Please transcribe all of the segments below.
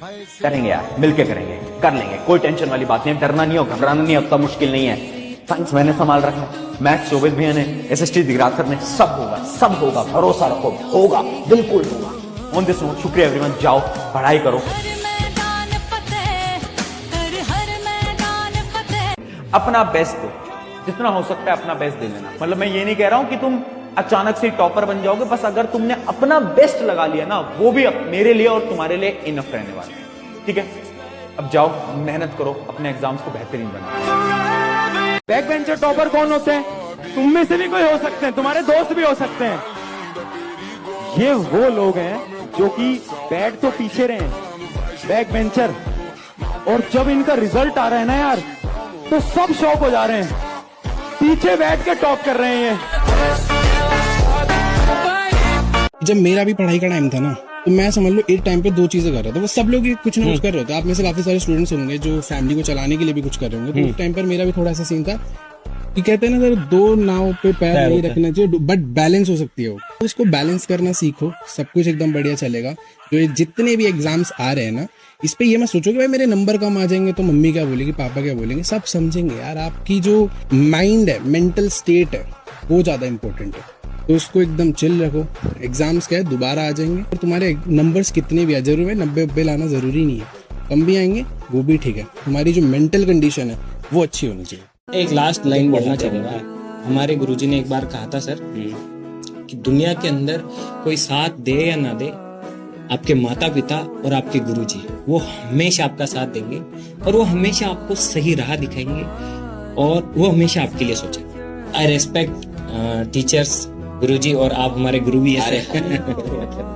करेंगे यार, मिलके करेंगे, कर लेंगे, कोई टेंशन वाली बात नहीं है, डरना नहीं हो, घबराना नहीं, अब तो मुश्किल नहीं है। साइंस मैंने संभाल रखा है, मैथ्स शोभित भैया ने, एसएसटी दिगराज सर ने, सब होगा, भरोसा रखो, होगा, बिल्कुल होगा। ऑन दिस नोट, शुक्रिया एवरीवन, जाओ पढ़ाई करो, अपना बेस्ट दो, जितना हो सकता है अपना बेस्ट दे लेना। मतलब मैं ये नहीं कह रहा हूं कि तुम अचानक से टॉपर बन जाओगे, बस अगर तुमने अपना बेस्ट लगा लिया ना, वो भी मेरे लिए और तुम्हारे लिए इनफ रहने वाला है, ठीक है। अब जाओ मेहनत करो, अपने एग्जाम्स को बेहतरीन बनाओ। बैक बेंचर टॉपर कौन होते हैं? तुम में से भी कोई हो सकते हैं, तुम्हारे दोस्त भी हो सकते हैं। ये वो लोग हैं जो कि बैठ तो पीछे रहे हैं, बैक बेंचर, और जब इनका रिजल्ट आ रहा है ना यार, तो सब शॉक हो जा रहे हैं, पीछे बैठ के टॉप कर रहे हैं। जब मेरा भी पढ़ाई का टाइम था ना, तो मैं समझ लो एक टाइम पे दो चीजें कर रहा था, वो सब लोग कुछ ना कुछ कर रहे थे। आप में से काफी सारे स्टूडेंट्स होंगे जो फैमिली को चलाने के लिए भी कुछ कर रहे होंगे। तो उस टाइम पर मेरा भी थोड़ा ऐसा सीन था कि कहते हैं ना सर, दो नाव पे पैर नहीं रखना चाहिए, बट बैलेंस हो सकती है वो। तो उसको बैलेंस करना सीखो, सब कुछ एकदम बढ़िया चलेगा। जो जितने भी एग्जाम्स आ रहे हैं ना, इस पे ये मत सोचो कि भाई मेरे नंबर कम आ जाएंगे तो मम्मी क्या बोलेगी, पापा क्या बोलेंगे, सब समझेंगे यार। आपकी जो माइंड है, मेंटल स्टेट है, वो ज्यादा इंपॉर्टेंट है। तो उसको एकदम चिल रखो। एग्जाम्स क्या है, दोबारा आ जाएंगे, और तुम्हारे नंबर्स कितने भी आ, जरूर है 90 लाना जरूरी नहीं है, कम भी आएंगे वो भी ठीक है। तुम्हारी जो मेंटल कंडीशन है वो अच्छी होनी चाहिए। एक लास्ट लाइन बोलना चाहूंगा। हमारे गुरुजी ने एक बार कहा था सर कि दुनिया के अंदर कोई साथ दे या ना दे, आपके माता पिता और आपके गुरुजी वो हमेशा आपका साथ देंगे, और वो हमेशा आपको सही राह दिखाएंगे, और वो हमेशा आपके लिए सोचेंगे। आई रेस्पेक्ट टीचर्स, गुरुजी, और आप हमारे गुरु भी हैं।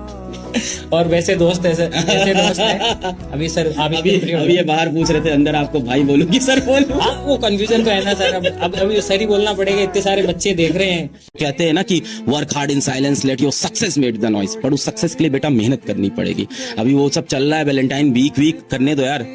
और वैसे दोस्त ऐसे दोस्त है। अभी सर अभी ये बाहर पूछ रहे थे, अंदर आपको भाई बोलूं कि सर बोलूं? हाँ, वो कंफ्यूजन तो है ना सर। अब अभी सर ही बोलना पड़ेगा, इतने सारे बच्चे देख रहे हैं। कहते हैं ना कि work hard in silence, let your success made the noise. पर उस सक्सेस के लिए बेटा मेहनत करनी पड़ेगी। अभी वो सब चल रहा है, वैलेंटाइन वीक करने दो यार।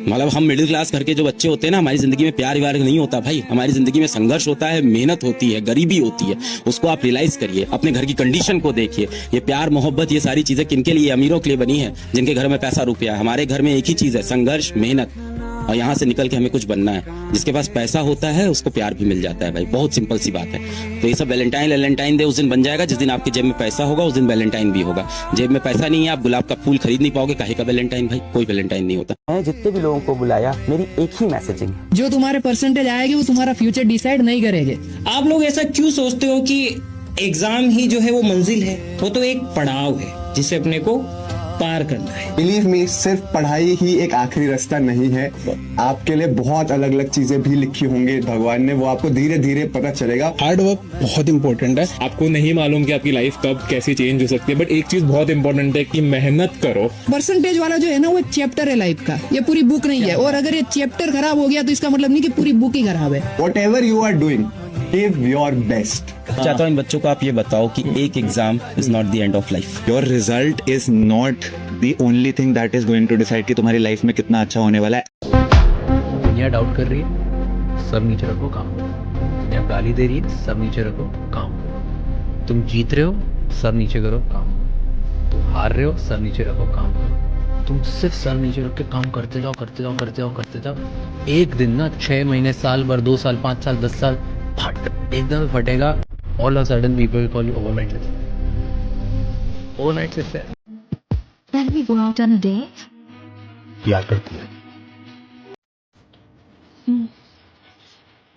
मतलब हम मिडिल क्लास घर के जो बच्चे होते हैं ना, हमारी जिंदगी में प्यार व्यार नहीं होता भाई, हमारी जिंदगी में संघर्ष होता है, मेहनत होती है, गरीबी होती है। उसको आप रियलाइज करिए, अपने घर की कंडीशन को देखिए। ये प्यार मोहब्बत, ये सारी चीजें किनके लिए? अमीरों के लिए बनी है, जिनके घर में पैसा रुपया। हमारे घर में एक ही चीज है, संघर्ष, मेहनत, और यहाँ से निकल के हमें कुछ बनना है। जिसके पास पैसा होता है उसको प्यार भी मिल जाता है भाई, बहुत सिंपल सी बात है। तो ये सब वैलेंटाइन डे उस दिन बन जाएगा जिस दिन आपकी जेब में पैसा होगा, उस दिन वैलेंटाइन भी होगा। जेब में पैसा नहीं है, आप गुलाब का फूल खरीद नहीं पाओगे, काहे का वैलेंटाइन भाई? कोई वैलेंटाइन नहीं होता। मैं जितने भी लोगों को बुलाया, मेरी एक ही मैसेजिंग, जो तुम्हारे परसेंटेज आएगी वो तुम्हारा फ्यूचर डिसाइड नहीं करेंगे। आप लोग ऐसा क्यों सोचते हो कि एग्जाम ही जो है वो मंजिल है? वो तो एक पड़ाव है जिसे अपने को पार करना है। बिलीव मी, सिर्फ पढ़ाई ही एक आखिरी रास्ता नहीं है। आपके लिए बहुत अलग अलग चीजें भी लिखी होंगी भगवान ने, वो आपको धीरे धीरे पता चलेगा। हार्ड वर्क बहुत इंपॉर्टेंट है। आपको नहीं मालूम कि आपकी लाइफ कब कैसे चेंज हो सकती है, बट एक चीज बहुत इंपॉर्टेंट है कि मेहनत करो। परसेंटेज वाला जो है ना, वो एक चैप्टर है लाइफ का, ये पूरी बुक नहीं है। और अगर ये चैप्टर खराब हो गया तो इसका मतलब नहीं कि पूरी बुक ही खराब है। Whatever you are doing, give your best. चाहता हूँ इन बच्चों को आप ये बताओ कि एक exam is not the end of life. Your result is not the only thing that is going to decide कि तुम्हारी लाइफ में कितना अच्छा होने वाला है। दुनिया डाउट कर रही है, सब नीचे रखो काम। दुनिया गाली दे रही है, सब नीचे रखो काम। तुम जीत रहे हो, सब नीचे करो काम। तुम हार रहे हो, सब नीचे रखो काम। तुम सिर्फ सर नीचे रख के काम करते जाओ, करते जाओ, करते जाओ, करते जाओ। एक दिन ना 6 महीने, साल भर, 2 साल, 5 साल, 10 साल फट एकदम फटेगा। All of sudden people call you overnight success. Overnight success. Can we go out on a date? प्यार करती है।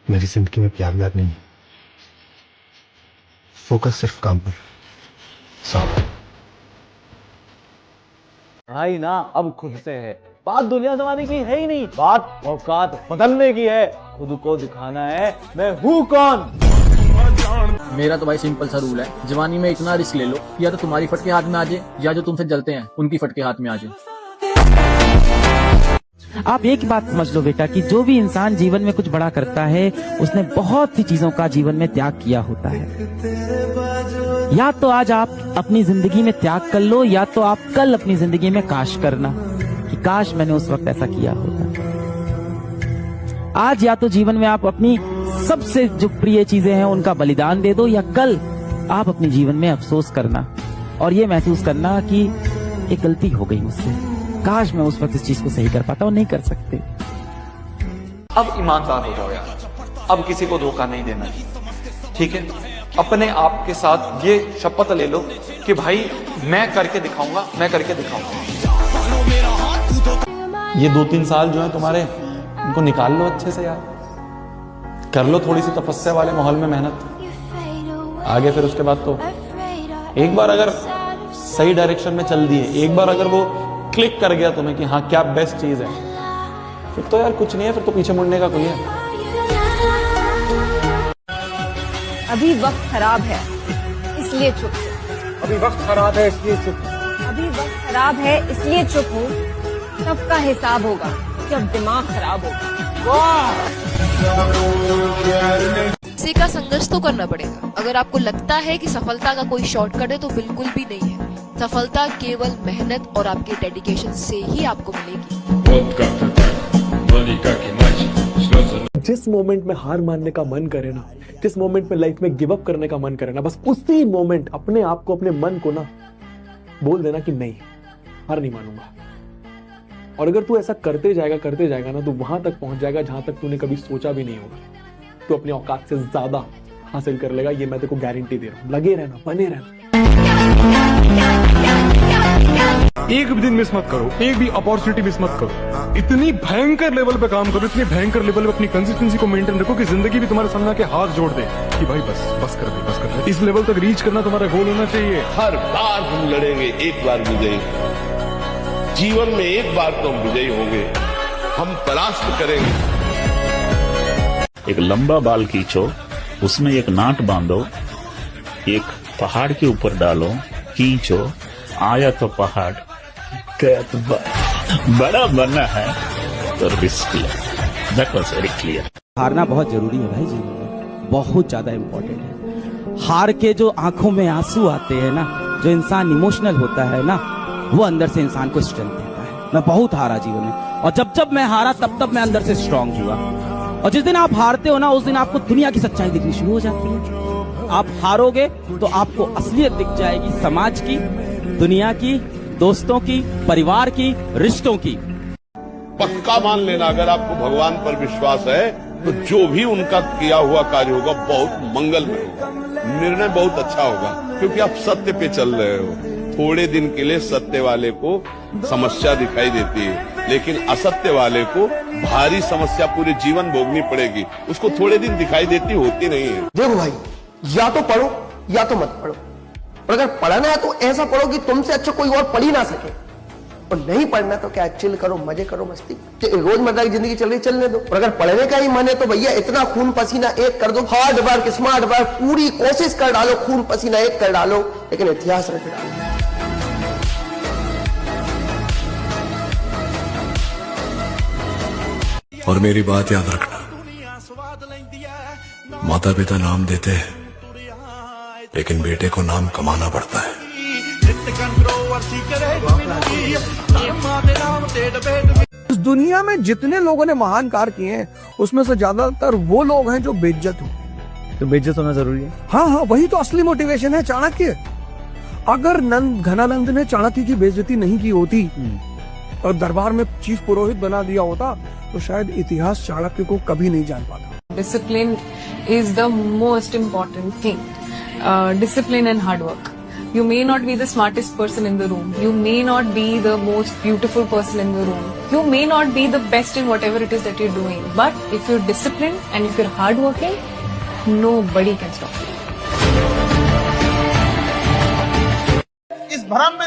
मेरी जिंदगी में प्यार व्यार नहीं, फोकस सिर्फ काम पर। भाई ना अब खुद से है, बात दुनिया जमाने की है ही नहीं, बात औकात बदलने की है। खुद को दिखाना है मैं हूँ कौन। मेरा तो भाई सिंपल सा रूल है, जवानी में इतना रिस्क ले लो, या तो तुम्हारी फटके हाथ में आ जाए, या जो तुमसे जलते हैं उनकी फटके हाथ में आ जाए। आप एक बात समझ लो बेटा कि जो भी इंसान जीवन में कुछ बड़ा करता है, उसने बहुत सी चीजों का जीवन में त्याग किया होता है। या तो आज आप अपनी जिंदगी में त्याग कर लो, या तो आप कल अपनी जिंदगी में काश करना कि काश मैंने उस वक्त ऐसा किया होता। आज या तो जीवन में आप अपनी सबसे जो प्रिय चीजें हैं उनका बलिदान दे दो, या कल आप अपने जीवन में अफसोस करना और ये महसूस करना कि एक गलती हो गई मुझसे। काश मैं उस वक्त इस चीज को सही कर पाता और नहीं कर सकते। अब ईमानदार हो जाओ यार, अब किसी को धोखा नहीं देना, ठीक है? अपने आप के साथ ये शपथ ले लो कि भाई मैं करके दिखाऊंगा, मैं करके दिखाऊंगा। ये 2-3 साल जो है तुम्हारे, इनको निकाल लो अच्छे से यार, कर लो थोड़ी सी तपस्या वाले माहौल में मेहनत, आगे फिर उसके बाद तो एक बार अगर सही डायरेक्शन में चल दिए, एक बार अगर वो क्लिक कर गया तुम्हें कि हाँ क्या बेस्ट चीज है, फिर तो यार कुछ नहीं है, फिर तो पीछे मुड़ने का कोई है। अभी वक्त खराब है इसलिए चुप हूँ। अभी वक्त खराब है इसलिए चुप। अभी वक्त खराब है इसलिए चुप हूँ। सबका हिसाब होगा जब दिमाग खराब होगा। किसी का संघर्ष तो करना पड़ेगा। अगर आपको लगता है कि सफलता का कोई शॉर्टकट है तो बिल्कुल भी नहीं है। सफलता केवल मेहनत और आपके डेडिकेशन से ही आपको मिलेगी। जिस मोमेंट में हार मानने का मन करे ना, जिस मोमेंट में लाइफ में गिव अप करने का मन करे ना, बस उसी मोमेंट अपने आप को, अपने मन को ना बोल देना कि नहीं, हार नहीं मानूंगा। और अगर तू ऐसा करते जाएगा ना, तो वहां तक पहुंच जाएगा जहां तक तूने कभी सोचा भी नहीं होगा। तू अपनी औकात से ज्यादा हासिल कर लेगा, ये मैं तेरे को गारंटी दे रहा हूं। लगे रहना, बने रहना। एक भी दिन मिस मत करो, एक भी अपॉर्चुनिटी मिस मत करो। इतनी भयंकर लेवल पे काम करो, इतनी भयंकर लेवल पे अपनी कंसिस्टेंसी को मेंटेन रखो कि जिंदगी भी तुम्हारे सामने आके हाथ जोड़ दे कि भाई बस कर दे। इस लेवल तक रीच करना तुम्हारा गोल होना चाहिए। हर बार हम लड़ेंगे, एक बार विजयी। जीवन में एक बार तो हम विजयी होंगे, हम परास्त करेंगे। एक लंबा बाल खींचो, उसमें एक नाट बांधो, एक पहाड़ के ऊपर डालो, खींचो, आया तो पहाड़, गया तो बड़ा बनना है तो risk low. That was very clear. हारना बहुत जरूरी है भाई, जीवन में बहुत ज्यादा इम्पोर्टेंट है। हार के जो आंखों में आंसू आते हैं ना, जो इंसान इमोशनल होता है ना, वो अंदर से इंसान को स्ट्रेंथ देता है। मैं बहुत हारा जीवन में, और जब मैं हारा तब मैं अंदर से स्ट्रांग हुआ। और जिस दिन आप हारते हो ना, उस दिन आपको दुनिया की सच्चाई दिखनी शुरू हो जाती है। आप हारोगे तो आपको असलियत दिख जाएगी, समाज की, दुनिया की, दोस्तों की, परिवार की, रिश्तों की। पक्का मान लेना, अगर आपको भगवान पर विश्वास है तो जो भी उनका किया हुआ कार्य होगा बहुत मंगलमय होगा, निर्णय बहुत अच्छा होगा, क्योंकि आप सत्य पे चल रहे हो। थोड़े दिन के लिए सत्य वाले को समस्या दिखाई देती है, लेकिन असत्य वाले को भारी समस्या पूरे जीवन भोगनी पड़ेगी। उसको थोड़े दिन दिखाई देती होती नहीं है। देखो भाई, या तो पढ़ो या तो मत पढ़ो। और अगर पढ़ना है तो ऐसा पढ़ो कि तुमसे अच्छा कोई और पढ़ ही ना सके। और नहीं पढ़ना तो क्या, चिल करो, मजे करो, मस्ती, रोजमर्रा की जिंदगी चल रही चलने दो। और अगर पढ़ने का ही मन है तो भैया इतना खून पसीना एक कर दो, हार्ड वर्क, स्मार्ट वर्क, पूरी कोशिश कर डालो, खून पसीना एक कर डालो, लेकिन इतिहास रख डालो। और मेरी बात याद रखना, माता पिता नाम देते हैं, लेकिन बेटे को नाम कमाना पड़ता है। इस दुनिया में जितने लोगों ने महान कार्य किए हैं, उसमें से ज्यादातर वो लोग हैं जो बेइज्जत हुए। तो बेइज्जत होना जरूरी है। हाँ, वही तो असली मोटिवेशन है चाणक्य। अगर घनानंद ने चाणक्य की बेइज्जती नहीं की होती और दरबार में चीफ पुरोहित बना दिया होता, तो शायद इतिहास चाणक्य को कभी नहीं जान पाता। Discipline is the most important thing. Discipline and hard work. You may not be the smartest person in the room. You may not be the most beautiful person in the room. You may not be the best in whatever it is that you're doing. But if you're disciplined and if you're hardworking, nobody can stop you. इस भ्रम में